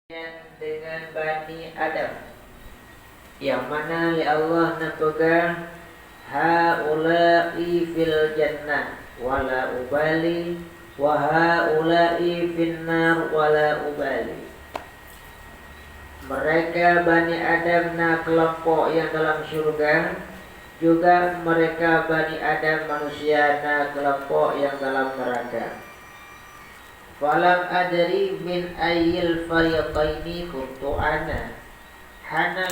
dengan Bani Adam, yang mana li Allah napegang haula'i fil jannah wala ubali wa haula'i fin nar wala ubali. Mereka Bani Adam na kelompok yang dalam syurga, juga mereka Bani Adam manusia na kelompok yang dalam neraka. Falam adri min ayyil fariqaini kuntu ana hana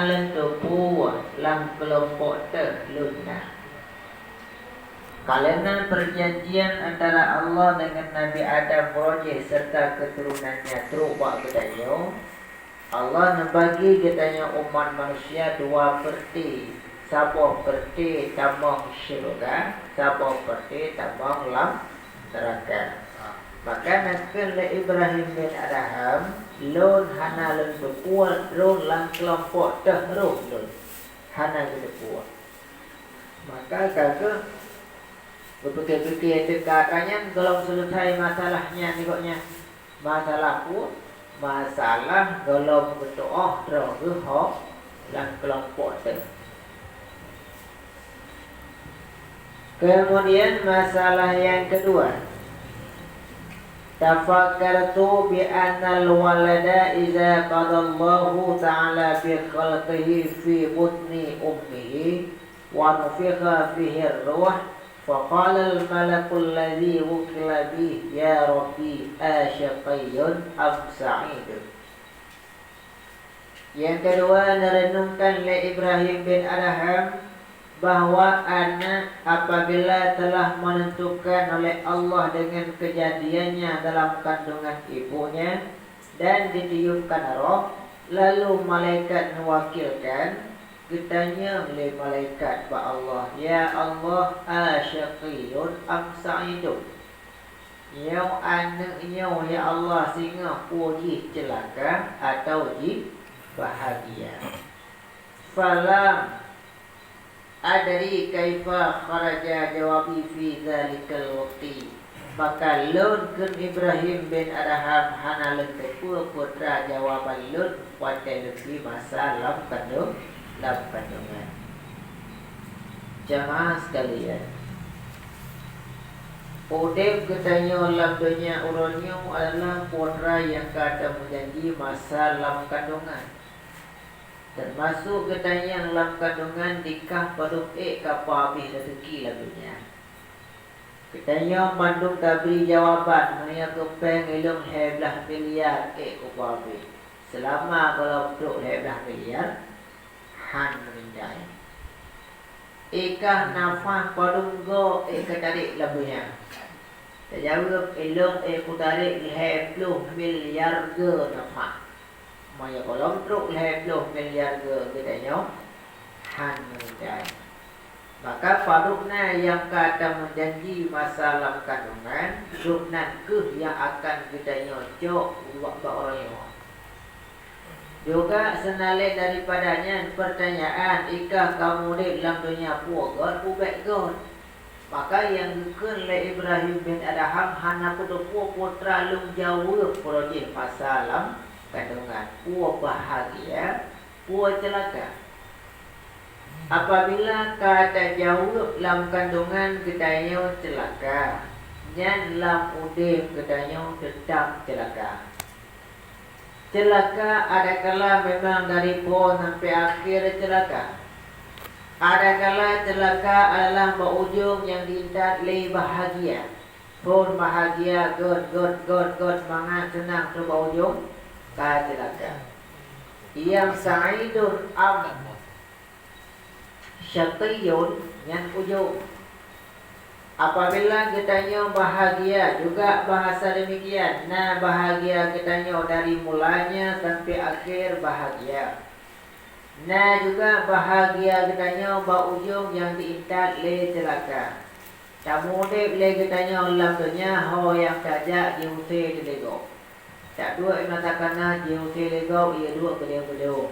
lentuku lam kelompok terluna. Karena perjanjian antara Allah dengan Nabi Adam Rojih serta keturunannya terubah kedanyo, Allah membagi katanya umat manusia 2/3. Sabo perti tambang syurga, sabo perti tambang lam neraka. Maka nakal Ibrahim bin Adham lon hana lon berpuat lon lang kelompok terus lon hana berpuat. Maka kakak berpikir-pikir dekatnya kalau selesai masalahnya nikoknya masalah pun masalah kalau berdoa terus lang kelompok ter. Kemudian masalah yang kedua, tafakkartu bi anna al-walada idza qadallahu ta'ala bi khalqihi fi butni ummihi wa nufikha fihi ar-ruh faqala al-malaku alladhi wukila bih ya rabbi asyaqiyun am sa'idun. Yang kedua, merenungkan oleh Ibrahim bin Adham bahwa anak apabila telah menentukan oleh Allah dengan kejadiannya dalam kandungan ibunya dan ditiupkan roh, lalu malaikat mewakilkan, ditanya oleh malaikat kepada Allah, ya Allah asyaqiyun am sa'idun. Nyau anaknya ya Allah singa uji celaka atau uji bahagia. Falam adri kaifa kharaja jawabi fi dzalikal waqti. Maka lun kun Ibrahim bin Adham hana lentepu putra jawaban lun pada lebih masa lam kandungan. Jamaah sekalian, Udeb katanya lam dunia uronyo adalah putra yang kada menjanji masa lam kandungan. Termasuk katanya dalam kandungan nikah paduk kapa habis rezeki lagunya. Katanya mandung tabri jawaban maya kepeng ilung heblah miliar kapa habis. Selama kalau duk heblah miliar han menindai. Ikah nafah padung go katarik lagunya. Terjawab ilung kutarik hebluh miliar ge nafah. Maya kolom truk lebih miliar ke katanya han menjadi. Maka padukna yang kata menjanji masalah kandungan ruknan ke yang akan katanya jok buat orangnya. Juga senalih daripadanya pertanyaan, ikah kamu di dalam dunia puagat ubek god. Maka yang dikun oleh Ibrahim bin Adham hana putra lung jauh projek masalah kandungan, puak bahagia, puak celaka. Apabila kata jauh dalam kandungan katanya celaka, dan dalam udip katanya tetap celaka. Celaka adakala memang dari pon sampai akhir celaka. Adakala celaka adalah berujung yang diintat le bahagia. Pon bahagia, god semangat senang tu berujung celaka. Yang sa'idun am syaqiyun yang ujung. Apabila katanya bahagia juga bahasa demikian. Nah bahagia katanya dari mulanya sampai akhir bahagia. Nah juga bahagia katanya berujung yang diintat le celaka. Tamudib le katanya dalam dunia ho yang tajak diusir dilego. Tak dua mengatakan jauh lego ia dua kedua.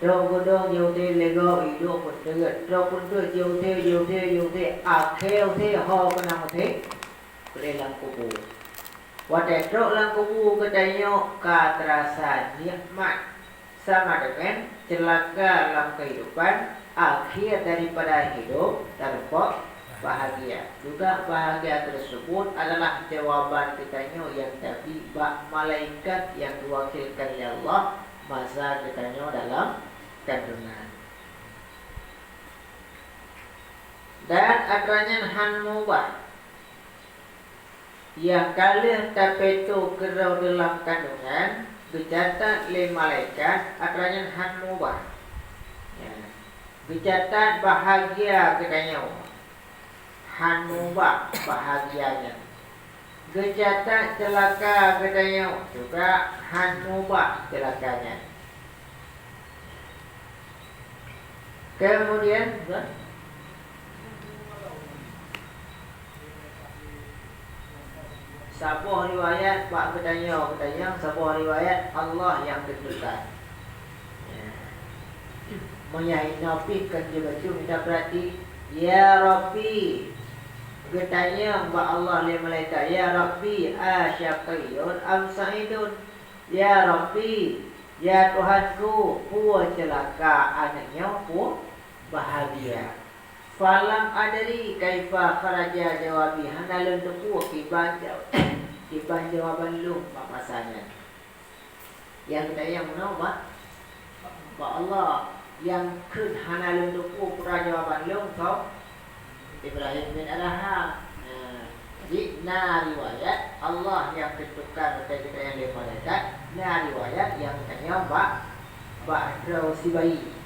Dua kedua jauh lego ia dua kedua. Dua kedua jauh akhir ho kena mati kedalam kubur. Watetruk lang kubu kedanyo ka terasa nikmat sama dengan celaka dalam kehidupan akhir daripada hidup tanpa bahagia. Juga bahagia tersebut adalah jawaban kitanya yang tadi bak malaikat yang diwakilkan oleh Allah masa kitanya dalam kandungan. Dan adanya han mubah yang kalian tapetu kerau dalam kandungan dicatat oleh malaikat adanya han mubah. Ya. Dicatat bahagia katanya. Han mubah bahagianya. Dicatat celaka katanya juga han mubah celakanya. Kemudian sebuah riwayat bak bertanya sebuah riwayat Allah yang tentukan. Menyai Nabi kan juga tu minta berarti ya Rabbi bertanya bak Allah le malaikat ya Rabbi asyaqiyun am sa'idun ya Rabbi ya Tuhanku puas celaka anaknya puas bahagia. Falam adri kaifa kharaja jawabi hanalun tuku kiban jawaban lu mak masanya. Yang kita yang mana mak Allah yang kun hanalun tuku pura jawaban lu kau Ibrahim bin Adham. Jadi riwayat Allah yang tentukan kita yang dia malaikat. Riwayat yang katanya mak si bayi.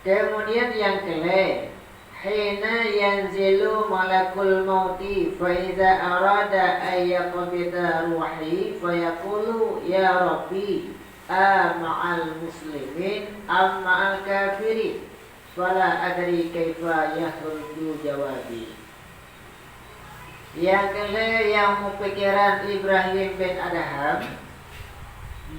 Kemudian yang kelima, hina yanzilu malakul mauti fa iza arada ay yaqbida ruhi fa yaqulu ya rabbi ma'al muslimin am ma'al kafirin fala adri kaifa yahruju jawabi. Yang kelima yang pikiran Ibrahim bin Adham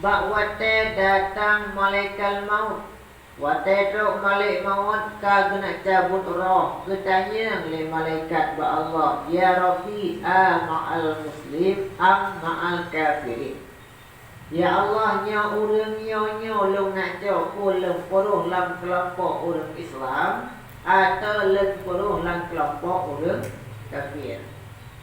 bahwa datang malaikat maut. Watetruk malik maut ka kena cabut roh. Ketanya oleh malaikat ba Allah, ya Rabbi ma'al muslim am ma'al kafirin. Ya Allah nya urang nyo long nak cok long peruh lam kelompok orang Islam atau long peruh lam kelompok orang kafir.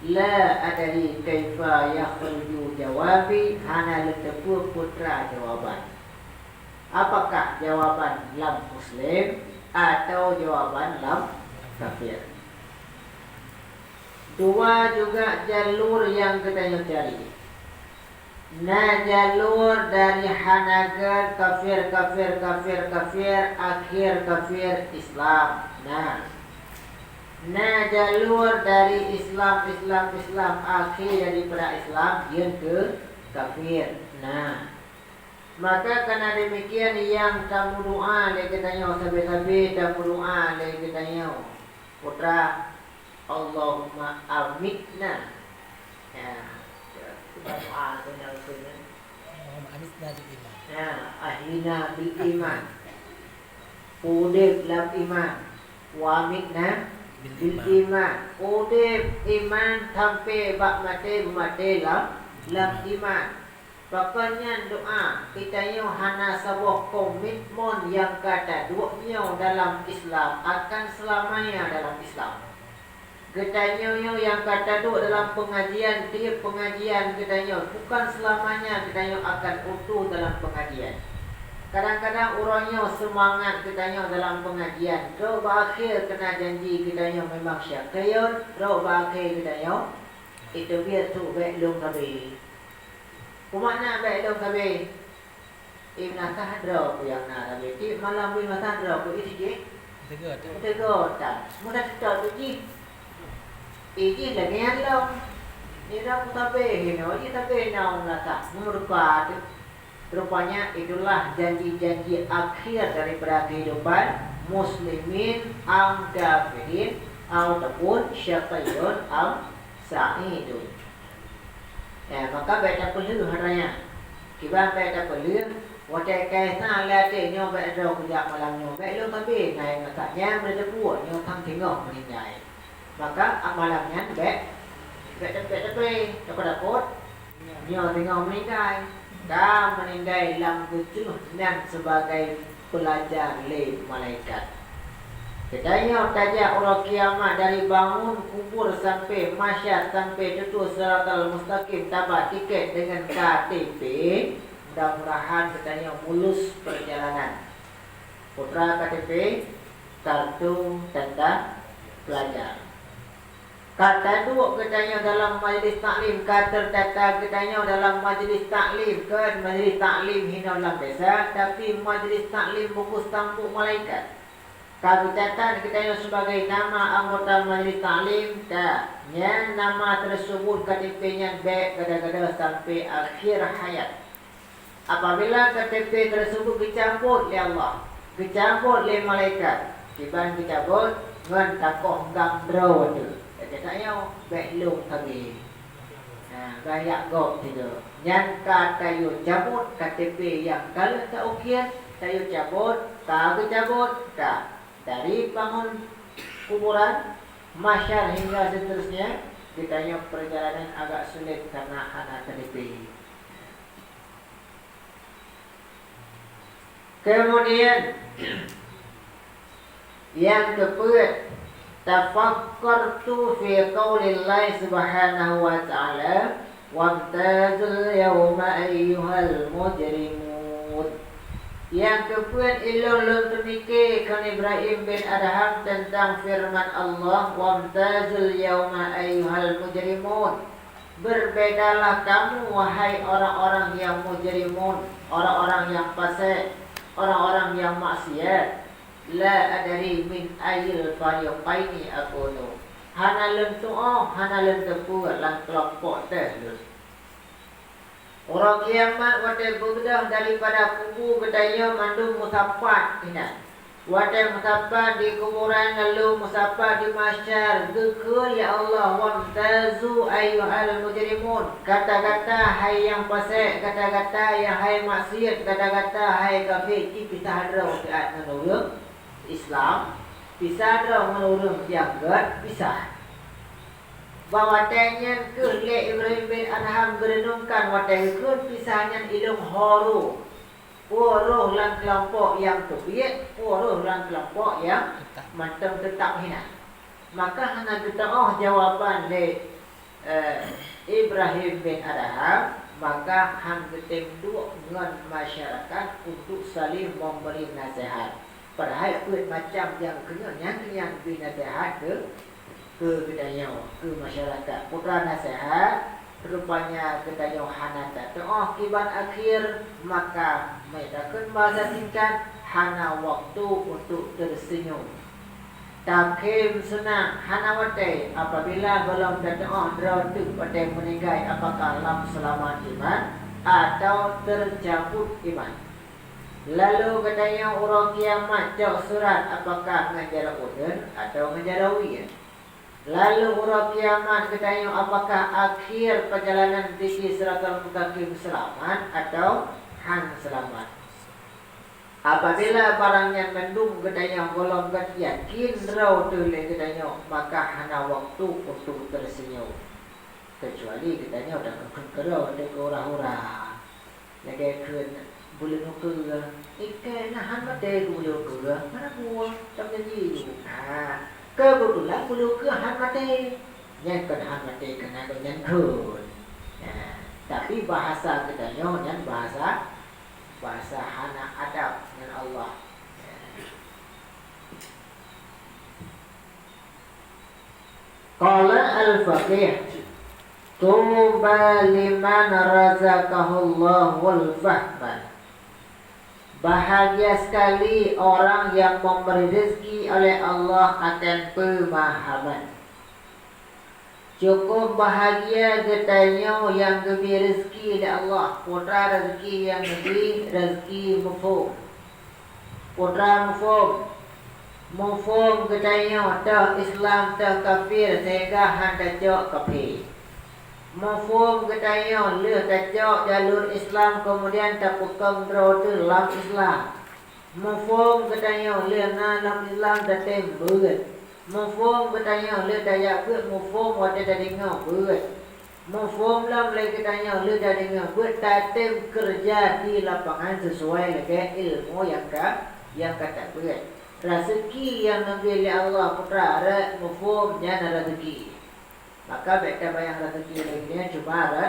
La adari kaifa yakhruju jawabi hana letepu putra jawaban. Apakah jawaban lam muslim atau jawaban lam kafir? Dua juga jalur yang kita cari. Jalur dari hanagan kafir akhir kafir Islam. Jalur dari Islam akhir daripada Islam yang ke kafir. Maka karena demikian yang kamu doa le katanya sabi-sabi kamu doa le katanya putra Allahumma amitna ya doa katanya usulnya amitna bil iman ya ahlina bil iman udib lam iman wa amitna bil iman udib iman sampai bak mati lam iman. Pokoknya doa kita yang hana sebuah komitmen yang kata duanya dalam Islam akan selamanya dalam Islam. Ketanya yang kata duk dalam pengajian tiap pengajian ketanya bukan selamanya ketanya akan utuh dalam pengajian. Kadang-kadang orangnya semangat ketanya dalam pengajian. Rok berakhir kena janji ketanya memang syakiyun. Rok berakhir ketanya itu biar tu baik long nabi. Kumakna baik dong sabi. Ibn Tahdra ku yang na sabi. Ti malam Ibn Tahdra ku isi je. Tegot. Mudah cerita tu ji. Iji lagi long. Ni dah ku sabi hino. Ji sabi naung lata. Murka tu. Rupanya itulah janji-janji akhir daripada kehidupan muslimin am kafirin ataupun syaqiyun am sa'idun. Maka baca perlu haranya. Kita baca perlu Watai kaisah latih nyo baik ro kejap malam nyo. Baik lo tapi ngai ngatanya mereka buat nyo thang tengok meninggal. Maka malamnya baik tepi dapat nyo tengok meninggal. Ka meninggal dalam kejuh dan sebagai pelajar le malaikat. Katanya tajak orang kiamat dari bangun kubur sampai masyar sampai tutur siratal mustaqim tabat tiket dengan KTP. Mudah-mudahan katanya mulus perjalanan. Putra KTP, kartu tanda pelajar. Kata dua katanya dalam majlis taklim, kata data katanya dalam majlis taklim, kan majlis taklim hina dalam biasa, tapi majlis taklim bungkus tampuk malaikat. Kabitatan katanya sebagai nama anggota majlis taklim, yang nama tersebut KTP-nya baik kadang-kadang sampai akhir hayat. Apabila KTP tersebut dicabut oleh Allah, dicabut oleh malaikat, kiban dicabut ngan takoh gamdro tu. Katanya belum kami. Gaya gop tu. Yang katayo cabut KTP yang kalau tak ukian, tayo cabut, tak cabut, tak. Dari bangun kuburan, masyar hingga seterusnya, ditanya perjalanan agak sulit karena anak KTP. Kemudian yang keempat, tafakkartu fi qaulillahi subhanahu wa ta'ala wamtazul yawma ayyuhal mujrimun. Yang keempat, ilun terfikir kan Ibrahim bin Adham tentang firman Allah wamtazul yawma ayyuhal mujrimun. Berbedalah kamu wahai orang-orang yang mujrimun, orang-orang yang fasik, orang-orang yang maksiat. La adari min ayil fariqaini akunu. Hana lun tu'ah, hana lun tepu lan kelompok teh lun. Orang kiamat wadah berbedah daripada kubur kedaya mandum musafat ini. Wadah musafat di kuburan lalu musafat di masyar. Gekul ya Allah wamtazu ayyuhal mujrimun. Kata-kata hai yang fasik, kata-kata yang hai maksiat, kata-kata hai kafir. Ini pisah ada saat menurut Islam. Pisah ada menurut jagat pisah. Bahawa tanya ke Ibrahim bin Adham berenungkan wadah ke pisahnya ilmu haru. Puruh lang kelompok yang tepiat, puruh lang kelompok yang matang tetap hina. Maka hanya kita jawaban le Ibrahim bin Adham, maka hang keting dua dengan masyarakat untuk saling memberi nasihat. Padahal kuat macam yang yang beri nasihat ke kedaya, ke masyarakat. Putra nasihat rupanya kedaya hanata. Kiban akhir maka mereka akan bahasa singkat hana waktu untuk tersenyum. Takim senang hana watai apabila belum datang drautu pada meninggal apakah lam selamat iman atau tercabut iman. Lalu katanya orang kiamat jauh surat apakah menjara udun atau menjara wiyah. Lalu orang kiamat katanya apakah akhir perjalanan di siratal mustaqim selamat atau hang selamat. Apabila barang yang mendung katanya golongan yakin rau tulis katanya maka hana waktu untuk tersenyum. Kecuali katanya udah kekerau ada orang-orang lagi kena boleh nuker ikan nahan mati boleh nuker mana buah tak jadi. Kebetulan bulu ke han mati. Yang kena han mati kena dengan kun. Tapi bahasa kita yang bahasa hana adab dengan Allah. Qala al-faqih tuba liman razaqahullahu al-fahman. Bahagia sekali orang yang memberi rezeki oleh Allah akan pemahaman. Cukup bahagia katanya yang diberi rezeki oleh Allah. Putra rezeki yang diberi rezeki mufum. Putra mufum. Mufum katanya tak Islam tak kafir sehingga hendak jauh kafir. Mafhum katanya le kacau jalur Islam kemudian tak pekam terus dalam Islam. Mafhum katanya le dalam Islam datem berat. Mafhum katanya le daya berat mafhum wada dengar berat. Mafhum lam le katanya le dah dengar berat datem kerja di lapangan sesuai dengan ilmu yang kata berat. Rezeki yang nabi Allah putra ada mafhumnya rezeki. Maka beta bayang rezeki lainnya cuma ada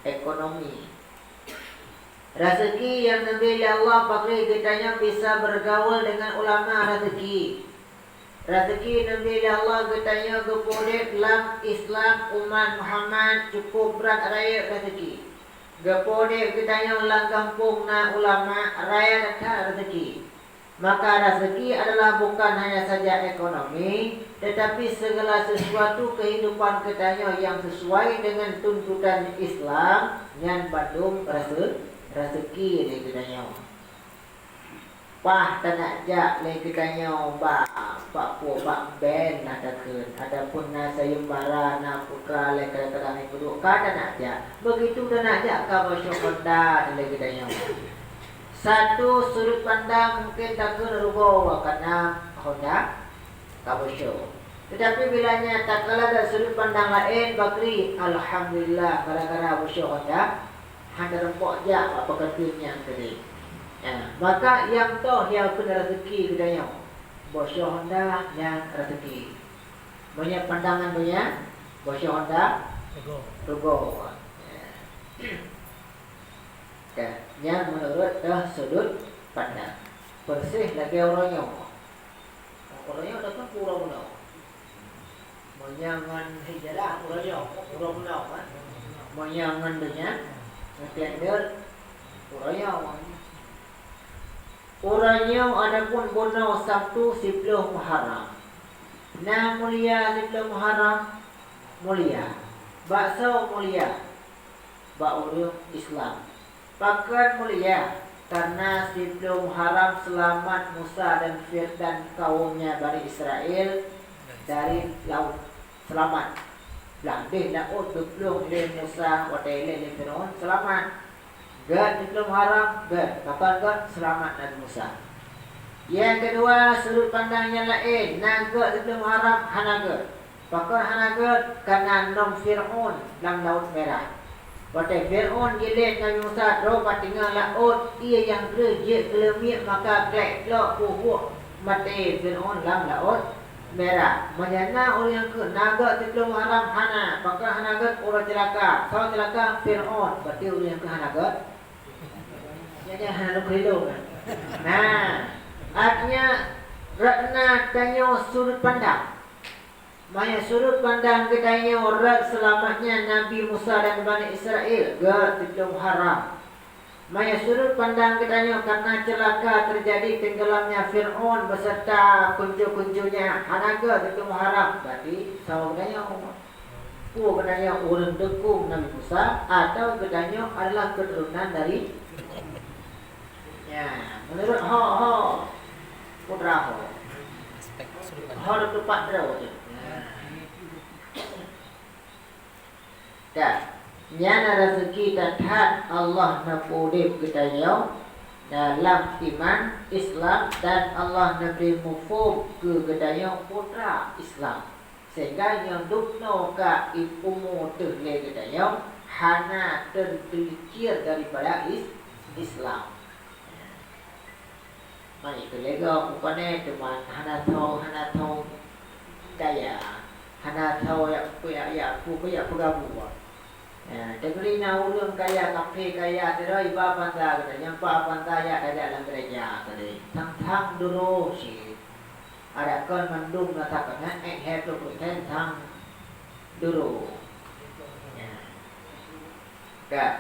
ekonomi. Rezeki yang nabi Allah pakai kitanya bisa bergaul dengan ulama rezeki. Rezeki nabi Allah kitanya kemudian dalam Islam umat Muhammad cukup berat raya rezeki. Kemudian kitanya ulang kampung na ulama raya datang rezeki. Maka rezeki adalah bukan hanya saja ekonomi, tetapi segala sesuatu kehidupan kitanya yang sesuai dengan tuntutan Islam yang badum rezeki ni kitanya. Pah tanak jak le kitanya pak po pak ben nadakeun. Adapun na sayembara na putra le kadang-kadang ikut ka tanak jak. Begitu tanak jak ka basyokonda le kitanya. Satu sudut pandang mungkin tak rubah karena Honda kabusyo. Tetapi bilanya tak kalah dari sudut pandang lain bakri alhamdulillah gara-gara busyo Honda hanya rempok je apa kerjanya tadi. Maka yang toh yang kena rezeki kedanya busyo Honda yang rezeki. Banyak pandangan banyak busyo Honda rugo. Yang menurut sudut pandang bersih lagi orangnya dapat kurang benar menyangan hijalah orangnya kurang benar kan menyangan dengan ngeklender orangnya adapun bono Sabtu 10 Muharram na mulia 10 Muharram mulia bakso mulia ba'urung Islam Pakan mulia karena 10 Muharram selamat Musa dan kaumnya Bani Israel dari laut selamat. Landih laut beblong le Musa watele le Firaun selamat. Gad 10 Muharram gad pakan selamat Nabi Musa. Yang kedua sudut pandang yang lain naga 10 Muharram hanaga. Pakan hanaga karena nom Firaun dalam laut merah. Pada Fir'aun jelit Nabi Musa Robat tinggal laut ia yang kerja kelemik maka klek-klok puhuk mati Fir'aun dalam laut merah menjana orang yang ke naga 10 Muharram hana maka hanaga orang celaka kalau celaka Fir'aun berarti orang yang ke hanaga ya hana kelilu kan nah artinya ratna tanya sudut pandang Maya sudut pandang kitanya orang selamatnya Nabi Musa dan Bani Israel ke 10 Muharram. Maya sudut pandang kitanya karena celaka terjadi tenggelamnya Fir'aun beserta kuncu-kuncunya hanaga 10 Muharram. Berarti sama kitanya kitanya orang dekung Nabi Musa atau kitanya adalah keturunan dari ya menurut putra ho tepat terus. Nyana rezeki tathat Allah napudip kitanya dalam iman Islam dan Allah naberi mufum ke kitanya putra Islam sehingga yang dukno ka ipumu terle kitanya hana tergelikir daripada Islam. Mai kelega upane teman hana tahu kaya hana tahu ya pegabu. Degri na ulung kaya kafe kaya tera iba panta kata yang pa panta ya ada dalam gereja tadi tang dulu si ada kon mandung na takana have to pretend tang dulu ya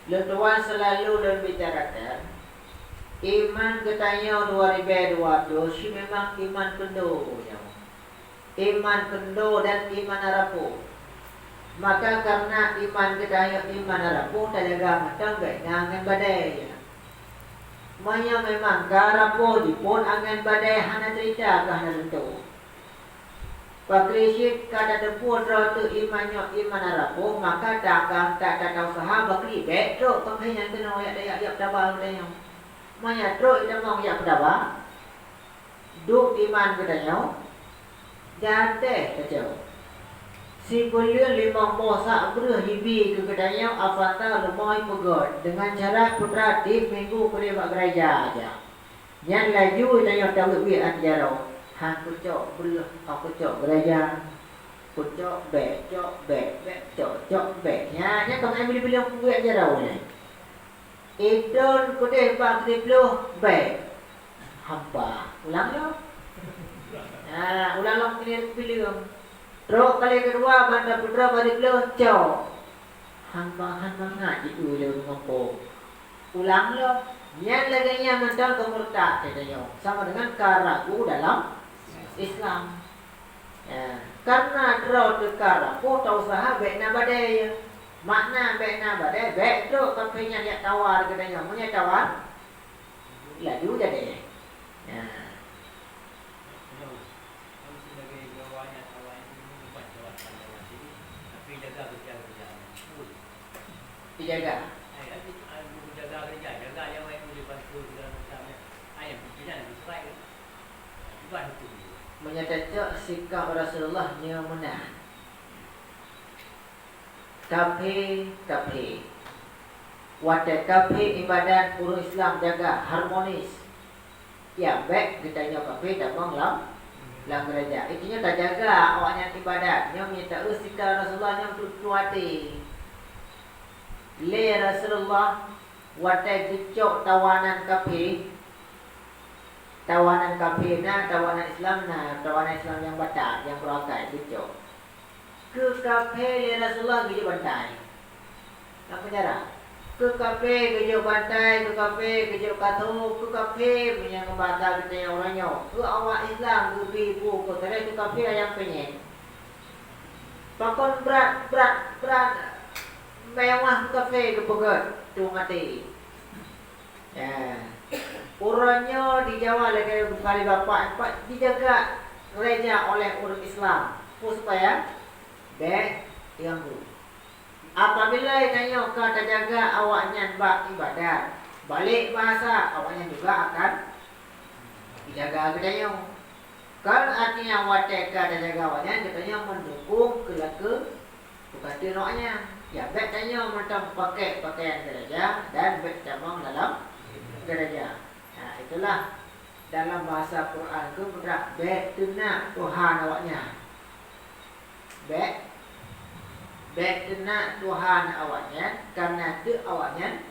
Tuhan selalu membicarakan iman katanya 2020 si memang iman kendo iman kendo dan iman arapu. Maka karena iman kita iman arapu talaga matang angin badai. Maya memang karapo di pun angin badai hana cerita ka hana tentu. Pakrisyid kada tempur tu imannya iman arapo maka dagang tak tahu sahab bakri betro pakai yang kena ya tabang dia. Maya tro ida mau ya pedaba. Duk iman katanya. Jate kacau. Si boleh lima mosa berhibi ke katanya afata lumai pegod dengan cara putra di minggu kuli bak gereja aja. Yang laju katanya tahu wi anjaro. Han kucok belah, kucok gereja, kucok bek, cok bek. Ya, nya kau ambil beli aku buat jarau ni. Idon kudeh bak diploh bek. Hampa, ulang lo. Ulang lo kini pilih. Terus kali kedua banda putra balik lo cok. Hampa ngaji dulu ngompo. Ulang lo. Yang laganya mental kemurtad katanya. Sama dengan karagu dalam Islam. Ya. Karena draw dekara, ko tahu saha baik na badai. Makna baik na badai, baik tu kampenya dia tawar katanya, punya tawar. Laju jadi. Ya. Dijaga. Menyatakan sikap Rasulullah yang benar. Tapi wadah tapi ibadat urus Islam jaga harmonis. Ya baik kitanya tapi tak menglam gereja. Itunya tak jaga awaknya ibadat. Yang menyatakan sikap Rasulullah yang tuati. Le Rasulullah wadah dicok tawanan kapi. Tawanan kafir na, tawanan Islam na, tawanan Islam yang batal, yang berakai, dicok. Ke kafir Rasulullah kerja bantai. Nak penjara. Ke kafir kerja bantai, ke kafir kerja katu, ke kafir punya ngebatal kita yang orangnya. Ke awak Islam, ke ibu, ke tadi ke kafir yang penyek. Pakon berat. Mewah ke kafir ke pegat, tu mati. Ya. Urangnya dijawa lagi kali bapak empat dijaga gereja oleh umat Islam supaya baik yang buruk. Apabila tanya kata jaga awaknya bak ibadat, balik bahasa awaknya juga akan dijaga katanya. Kan artinya watek kata jaga awaknya katanya mendukung kelak bukan tinoknya. Ya baik tanya macam pakai pakaian gereja dan baik cabang dalam gereja. Nah, itulah dalam bahasa Quran itu berdak baik tuna Tuhan awaknya. Baik tuna Tuhan awaknya karena tu awaknya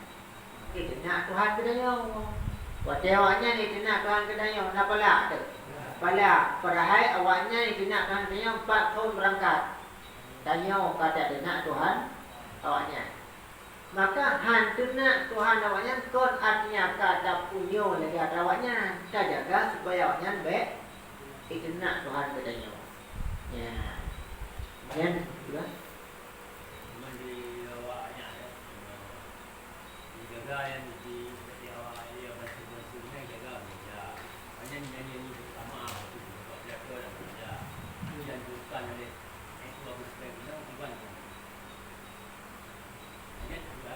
itu nak Tuhan kedanya. Waktu awaknya itu nak Tuhan kedanya. Kenapa lah tu? Pala padahal awaknya itu nak Tuhan kedanya 4 tahun berangkat. Tanya kata nak Tuhan awaknya. Maka hantu nak Tuhan awaknya kon artinya kata punyo lagi ada awaknya. Kita jaga supaya awaknya baik. Itu nak Tuhan katanya. Ya. Kemudian juga mandi awaknya dijaga yang di awak dia bersih-bersihnya jaga kerja. Hanya nyanyi bersama itu juga jaga dan kerja. Itu yang bukan oleh itu bagus sekali bukan.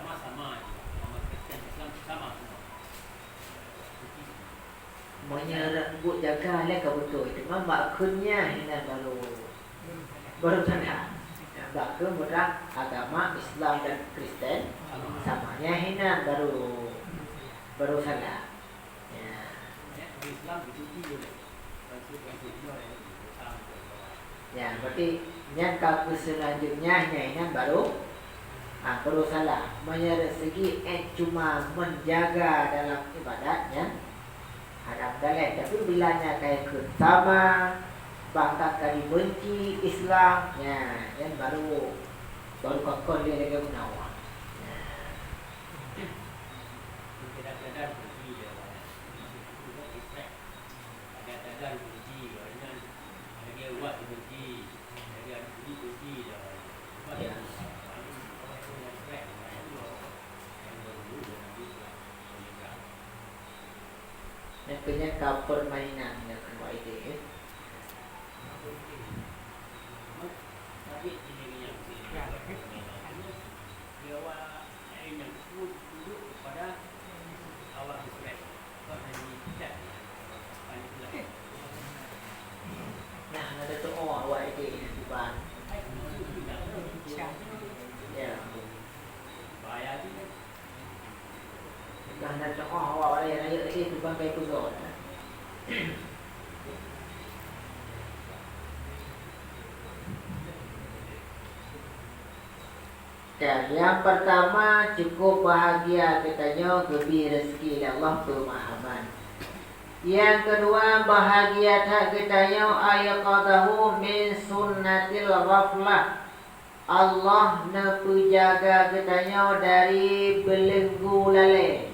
Sama Kristen Islam sama semua. menyerbu jaga lah betul. Itu memang bakunnya ini baru tanda. Bakun berang agama Islam dan Kristen samanya hina baru salah. Ya. Islam dicuci oleh Ya, berarti yang kaku selanjutnya ini baru salah. Menyerah segi cuma menjaga dalam ibadatnya hadap dalam. Tapi bilanya kayak sama bahkan kali benci Islam, ya, yang baru kakon dia lagi menawa. Kadang-kadang benci dia, itu respect. Kadang-kadang benci, ada dia buat benci, ada dia benci dia. Yang punya permainan yang kedua itu. fit ini yang dia awak yang duduk pada awak stress kau hanya chat paling pula Nah, ada tu awak ini di ban. Ya. bahaya tu Dah ada tu awak raya lagi tu ban kai kuzon. Dan yang pertama cukup bahagia katanya gebi rezeki Allah pemahaman. Yang kedua bahagia tak katanya ayaqadahu min sunnatil ghaflah. Allah nepu jaga katanya dari belenggu lalai.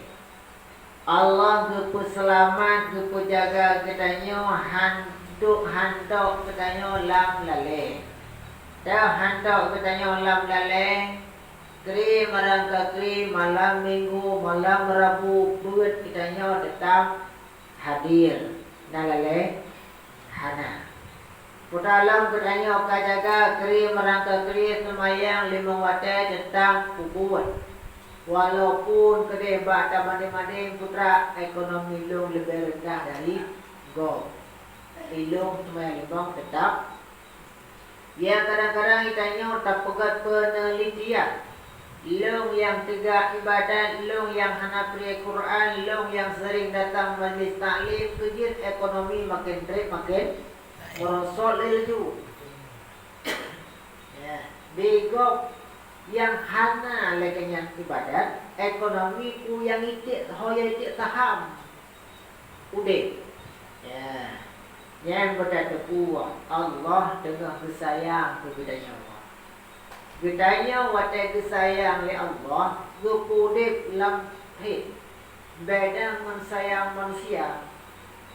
Allah gepu selamat gepu jaga katanya handuk katanya lam lalai. Dah handuk katanya lam lalai. Kri merangka kri malam minggu malam Rabu duit kitanya tetap hadir nalale hana pudalam kitanya kajaga kri merangka kri semayang 5 waktu tetap kubuat walaupun kedai bata mading-mading putra ekonomi long lebih rendah dari go ilung semayang 5 tetap yang kadang-kadang kitanya tak pegat penelitian long yang tegak ibadat, long yang hana pria Quran, long yang sering datang majlis taklim, kejut ekonomi makin trip makin merosot laju. Ya, begok yang hana lekanya ibadat, ekonomi ku yang itik, hoya itik taham, udah. Ya, yang berkata kuat Allah dengan bersayang kepadanya. Gedanya watai kesayang oleh Allah gepudip lam hid beda mensayang manusia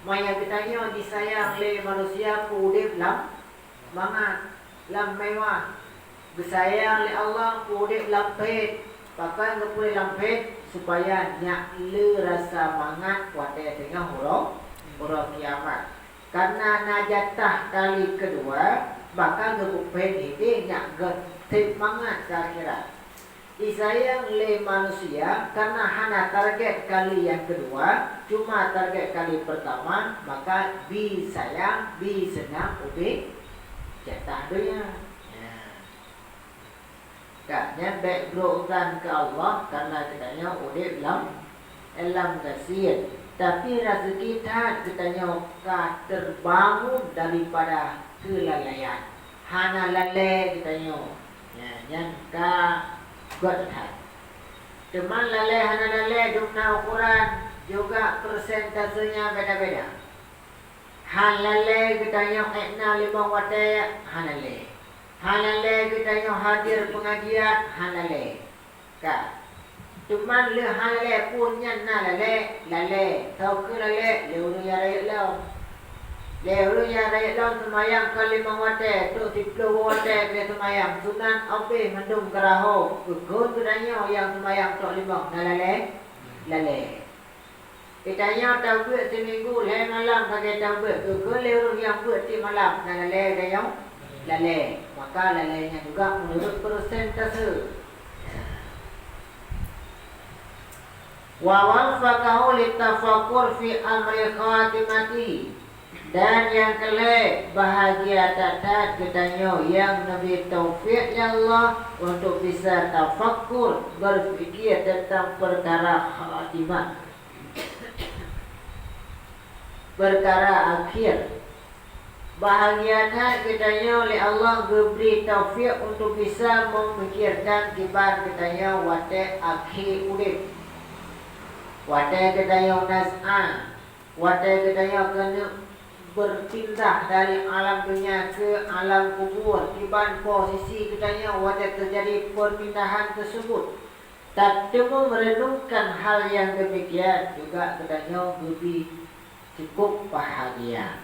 maya gedanya disayang oleh manusia pudip lam mangat lam mewah disayang oleh Allah pudip lam hid bahkan gepudip lam hid supaya nyak le rasa mangat watai tengah huruf kiamat karena najatah kali kedua bahkan gepudip ini nyak tip mangat kira-kira disayang oleh manusia karena hanya target kali yang kedua cuma target kali pertama maka disayang disenang ubi jatah dunia katanya background ke Allah karena katanya ubi elam kasih tapi rezeki tak katanya terbangun daripada kelalaian hana lalai katanya yang ka godhat. Teman lalai hana lalai jumlah ukuran juga persentasenya beda-beda. Han lalai kitanya ekna 5 watai han lalai. Han lalai kitanya hadir pengajian han lalai. Ka. Teman le han lalai punya na lalai. Tahu ke lalai le ulu ya raya lau. Lehu yang rakyat daun semayang kali mengwatai tu 10 watai ke semayang sunan api mendung kerahu kekun kedanya yang semayang tok 5 lalai kitanya tahu buat seminggu leh malam pakai tahu buat kekun lehu yang buat di malam lalai dayang lalai maka lalainya juga menurut persentase wa wafaqahu litafakkur fi amri khatimati. Dan yang kelak bahagia tak katanya yang Nabi taufik ya Allah untuk bisa tafakkur berfikir tentang perkara khatimah perkara akhir bahagia tak katanya oleh Allah beri taufik untuk bisa memikirkan kibar katanya watak akhir urip watak katanya nas'ah watak katanya kena berpindah dari alam dunia ke alam kubur tiban posisi katanya wajar terjadi perpindahan tersebut tak cuma merenungkan hal yang demikian juga katanya lebih cukup bahagia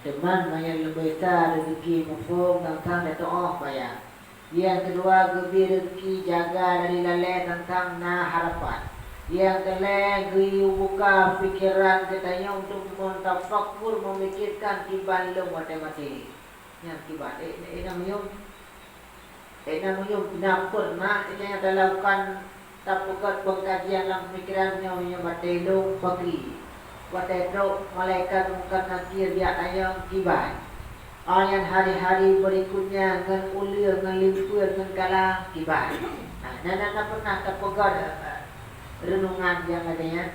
teman yang lebih besar rezeki mufum tentang doa payah yang kedua lebih rezeki jaga dari lalai tentang harapan yang kelak buka fikiran katanya untuk mentafakkur memikirkan tiban lem mati yang kibat namanya tidak pernah kita lakukan tapukat pengkajian dalam pemikirannya yang batelo pagri batelo malaikat mungkat nakir dia ayam kibat yang hari-hari berikutnya dengan ulia dengan limpur dengan kalah kibat nana pernah tapukat renungan yang adanya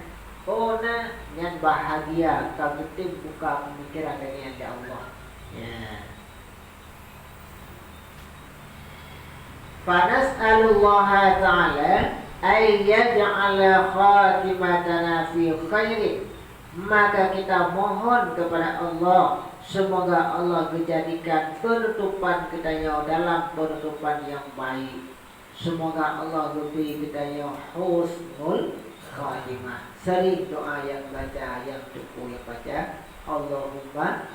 yang bahagia kau betul buka pemikiran dengan Allah ya. Fanas'alullaha ta'ala ay yaj'ala khatimatana fi khairin. Maka kita mohon kepada Allah, semoga Allah menjadikan penutupan kita dalam penutupan yang baik. Semoga Allah beri kita husnul khatimah. Sering doa yang baca, yang cukup yang baca, Allahumma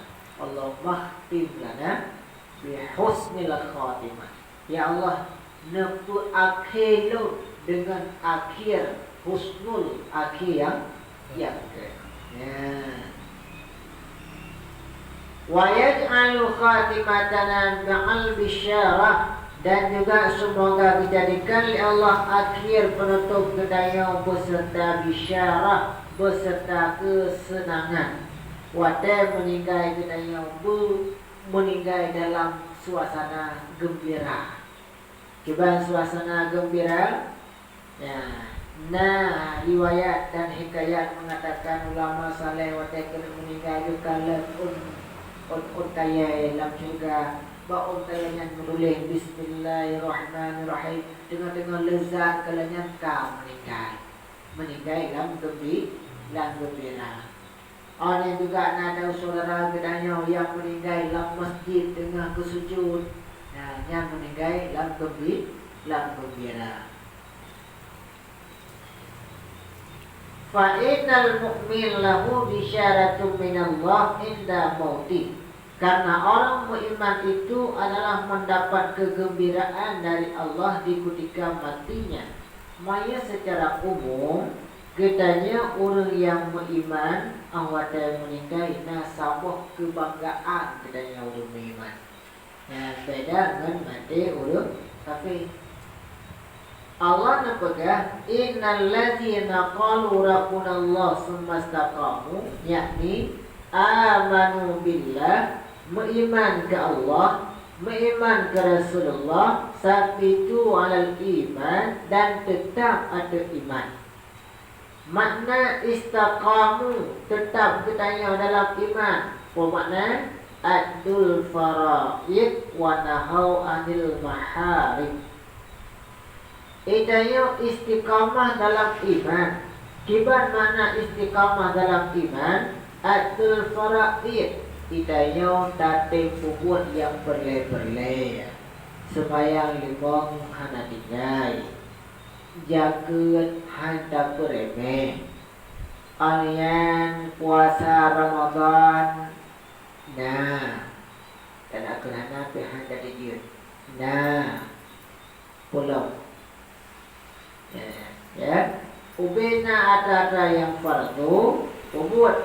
khtim lana bi husnil khatimah. Ya Allah, nempu akhir dengan akhir husnul akhir yang wa yaj'alu khatimatana ma'al bisyarah, dan juga semoga dijadikan oleh Allah akhir penutup kedaya beserta bisyarah, beserta kesenangan. Wate meninggal kedaya meninggal dalam suasana gembira. Coba suasana gembira. Nah, riwayat dan hikayat mengatakan ulama saleh waktu meninggal juga kaya dalam surga. Ba'un kalanya menulis Bismillahirrahmanirrahim dengan lezat kalanya kau meninggal dalam gembira. Orang juga ada saudara gedanya yang meninggal dalam masjid dengan kesujud. Yang meninggal dalam gembira. Fa'inal mu'min lahu bisyaratun minallah inda mauti. Karena orang beriman itu adalah mendapat kegembiraan dari Allah di ketika matinya. Maya secara umum katanya orang yang beriman awal meninggal nasabah kebanggaan katanya orang beriman. Beda dengan mati urut kafir. Allah napagah innal ladzina qalu rabbuna Allah tsumma istaqamu, yakni amanu billah, beriman ke Allah, beriman ke Rasulullah, sabitu alal iman, dan tetap ada iman. Makna istaqamu, tetap ketanya dalam iman. Apa makna? Adul faraid wa nahau anil maharim. Idaya istiqamah dalam iman. Kiban mana istiqamah dalam iman? Adul faraid. Idaya tatib puput yang berle-berle. Sembayang limong hana tinggai. Jaga handa beremeh. Alian puasa Ramadan. Nah, dan aku hana pihak dari dia. Nah, pulau. Ya, ubina ada yang fardu, ubud,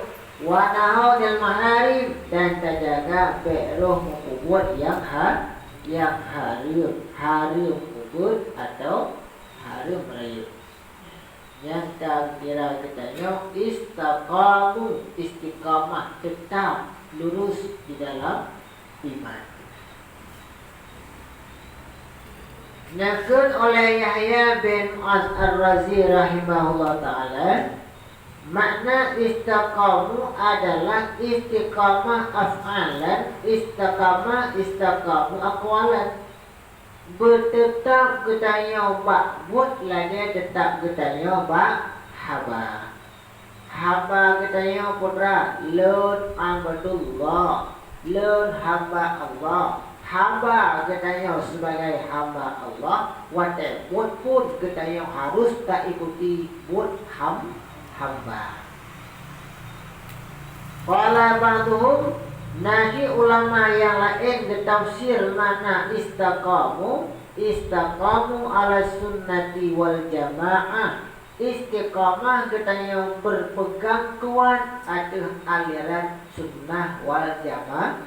wanahau dan maharim, dan terjaga beroh ubud yang harim ubud atau harim merayu. Yang tak kira katanya istiqamah tetap lurus di dalam iman. Nakun oleh Yahya bin Ar-Razi rahimahullah ta'ala, makna istiqamu adalah istiqamah af'alan, istiqamu aqwalan. Bertetap ketanya buat lagi tetap ketanya haba. Haba katanya putra Lun Abdullah, Lun hamba Allah. Hamba katanya sebagai hamba Allah. Watak buat pun katanya harus tak ikuti buat hamba. Qala ba'duhum, nahi ulama yang lain bertafsir makna istaqamu ala sunnati wal jamaah. Istiqamah katanya berpegang kuat atas aliran sunnah wal jamaah.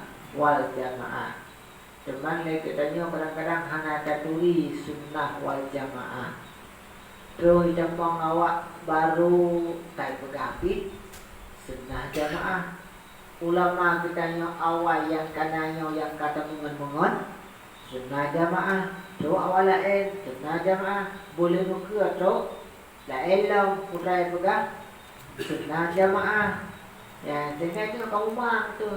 Teman le katanya kadang-kadang hana taturi sunnah wal jamaah. Terus jambang awak baru tai pegapit sunnah jamaah. Ulama katanya awal yang kananya yang kata mengon-mengon sunnah jamaah. Terus awal lain sunnah jamaah. Boleh muka terus lain lah purai pegah sunnah jamaah. Ya, dengan itu kau rumah tu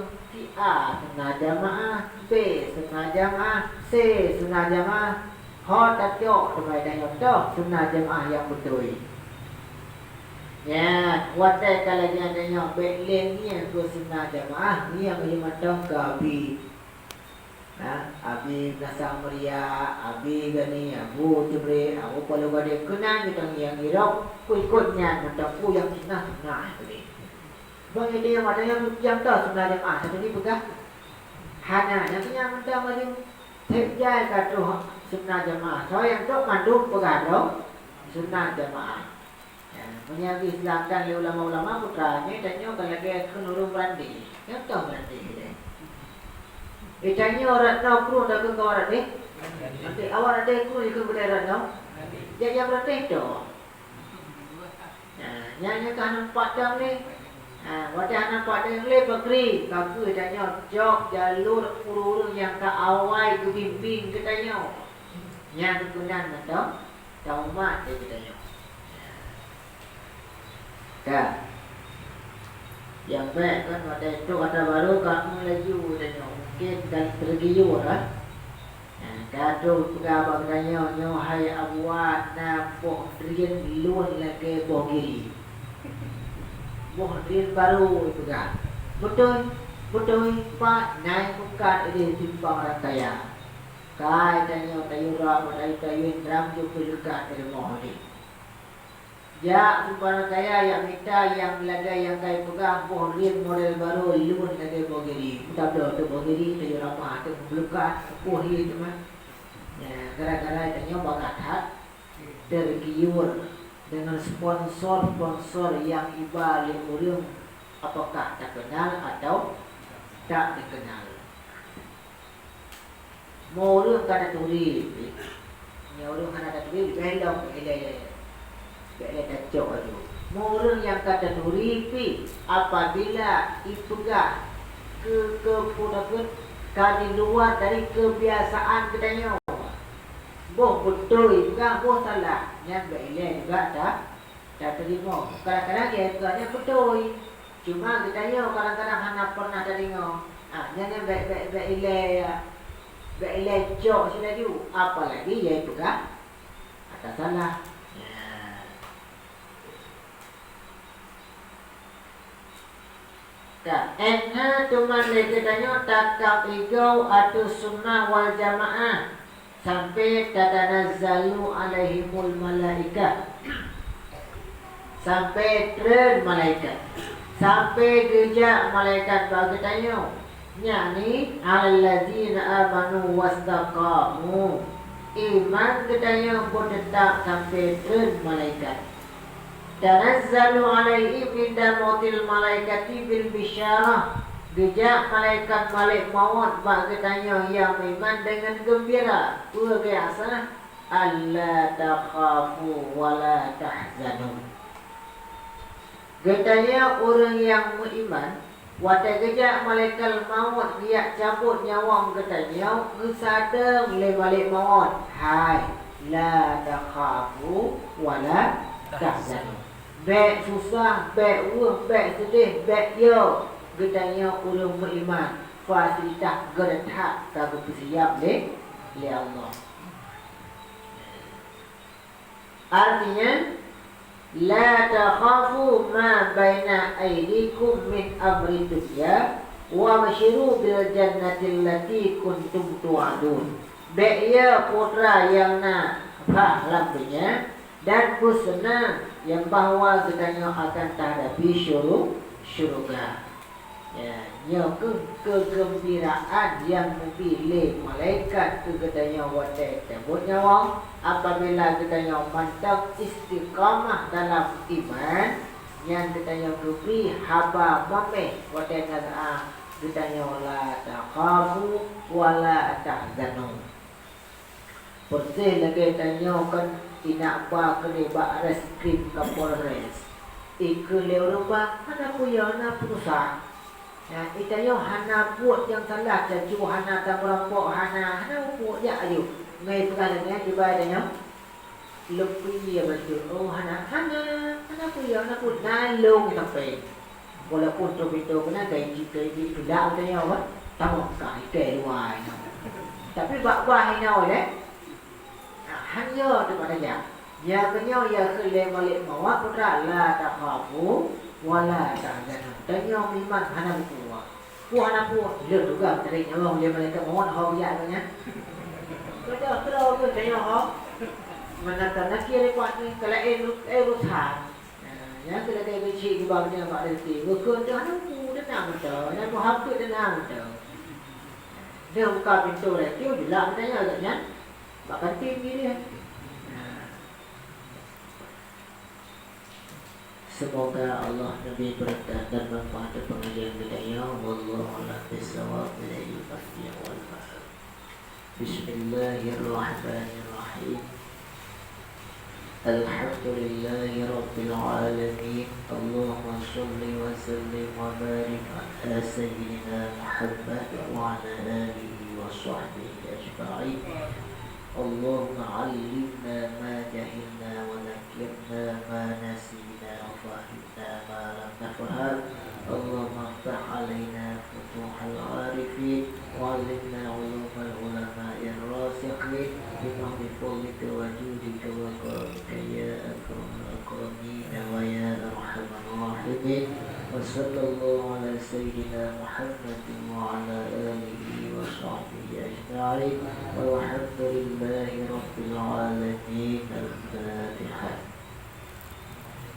A sunnah jamaah, B sunnah jamaah, C sunnah jamaah. Ho tak jauh sampai dah yang tu sunnah jamaah yang betul. Ya, watai kalau dia tanya bedlen ni aku sunnah jamaah ni yang lima tahun ke abi. Abi Nasa Maria, abi gani, Abu Jibril, Abu Palu Gade kenang kita yang hirau, ku ikutnya macam ku yang sunnah tadi. Bagi dia ada yang tahu sunnah jamaah tapi ni pegah hana yang punya mentang macam terjai kata sunnah jamaah. So yang tu manduk pegah tu sunnah jamaah. Punya diislamkan oleh ulama-ulama putranya tanya kalau dia kenurung berandi. Yang tahu berandi dia. Tanya orang tahu kru dah ke orang ni. Nanti awak ada kru ikut berderet tahu. Dia yang berandi tu. Yang kan nampak jam ni. Wajah nampak dia le bakri kaku tanya jok jalur urung yang tak awai ke bimbing ke tanya. Yang gunan tahu. Tahu mak dia tanya. Dah. Yang baik kan ada itu kata baru kamu laju tanya mungkin kan tergiur lah. Kado pegawai tanya nyo hai abuat na poh rian luan lagi bohgiri. Bohgiri baru itu kan. Betul pak naik bukan ini simpang rantaya. Kai tanya tayura tayuin ram ju pelukan dari mohdi. Ya, simpang rantaya yang minta yang lagi yang kai pegang bohgiri model baru luan lagi bohgiri. Mudah-mudahan tu bohgiri tayura mah tu pelukan bohgiri tu mah. Ya, gara-gara tanya bakat hak tergiur dengan sponsor yang ibalik urung apakah tak kenal atau tak dikenal. Mau urung kata turi, ni urung kata turi belong ele tak jauh tu. Mau urung yang kata turi apabila ipegah ke pun kali luar dari kebiasaan katanya. Boh betul juga, boh salah. Yang berilai juga tak terima. Kadang-kadang dia tuanya betul. Cuma katanya kadang-kadang hanya pernah terima. Yang berilai jauh sudah ju. Apalagi dia juga ada salah. Enha cuma katanya takab igau atau sunnah wal jamaah. Sampai tatanazzalu alaihimul malaika. Sampai tren malaikat. Sampai gejak malaikat bagi tanya. Yani alladzina amanu wastaqamu. Iman katanya pun tetap sampai tren malaikat. Tanazzalu alaihim inda mautil malaikati bil bisyarah. Gejak malaikat balik maut bagi tanya yang iman dengan gembira. Biasa alla takhafu wala tahzanu. Katanya orang yang beriman wadah gejak malaikat maut dia cabut nyawa katanya kesadang le balik maut. Hai la takhafu wala tahzanu. Baik susah, baik urung, baik sedih, baik yo. Gedanya ulung beriman fasilitas geretak kagum bersiap le Allah. Artinya la takhafu ma baina aydikum min amri dunya wa mashiru bil jannati allati kuntum tu'adun. Baiknya putra yang nak faham dunia dan bersenang yang bahawa gedanya akan terhadapi syurga. Ya, kegembiraan yang memilih malaikat ke katanya wadah cabut nyawa apabila katanya mantap istiqamah dalam iman yang katanya beri haba mameh wadah ditanya la takhafu wala tahzanu. Persis lagi tanya kan ina ba ke ba reskrim Kapolres. Iku leurupa hana puya na perusahaan. Ya, itanya hana buat yang salah dan cuma hana tak merampok hana buat dia ayo. Ngai perkara ni juga adanya. Lebih ya betul. Oh hana puya na pun nalung sampai. Walaupun tu kena gaji tidak tanya apa? Tahu kai ke luar. Tapi buat hina oleh hanya daripada dia. Ya kenyo ya kele balik mawa putra la takhafu wala tahzanu. Tanya memang hana buat. Puan aku le juga dari nyawa dia mereka mohon hau ya nya. Kalau tu tanya hau. Mana tak kira kuat ni kalau erusan. Ya kalau dia kecil di bawah dia mak dia bukan dia hana ku dia nak betul. Dia mau hapus dia nak betul. Dia buka pintu dia tu jelas tanya agaknya. Bahkan tinggi dia. Semoga Allah lebih berkah dan manfaat pengajian kita ya. Wallahu a'lam bishawab. Bismillahirrahmanirrahim. Alhamdulillahi rabbil alamin. Allahumma shalli wa sallim wa barik ala sayyidina Muhammad wa ala alihi wa sahbihi ajma'in. Allahumma 'allimna ma jahilna wa dhakkirna ma nasina wa fahimna ma lam nafham. Allahumma iftah 'alaina futuhal 'arifin wa 'allimna 'ulumal ulama'ir rasikhin bi fadlika wa judika wa karamika ya akramul akramin wa ya arhamar rahimin. Wa sallallahu ala sayyidina Muhammadin wa ala alihi wa sahbihi ajma'in. Walhamdulillahi rabbil alamin. Al-Fatihah.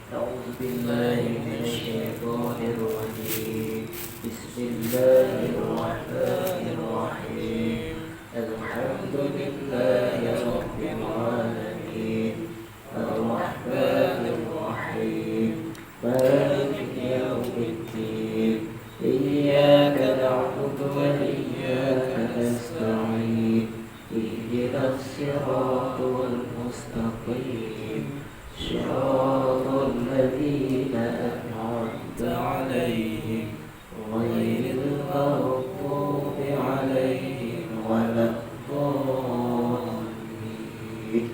A'udzu billahi minasyaitonir rajim. Bismillahirrahmanirrahim. Alhamdulillahi rabbil alamin. Ar-Rahmanir Rahim. Maliki yaumiddin. Iyyaka na'budu wa iyyaka nasta'in. Ihdinas siratal mustaqim. Siratal ladzina an'amta 'alaihim ghairil maghdubi 'alaihim waladdallin.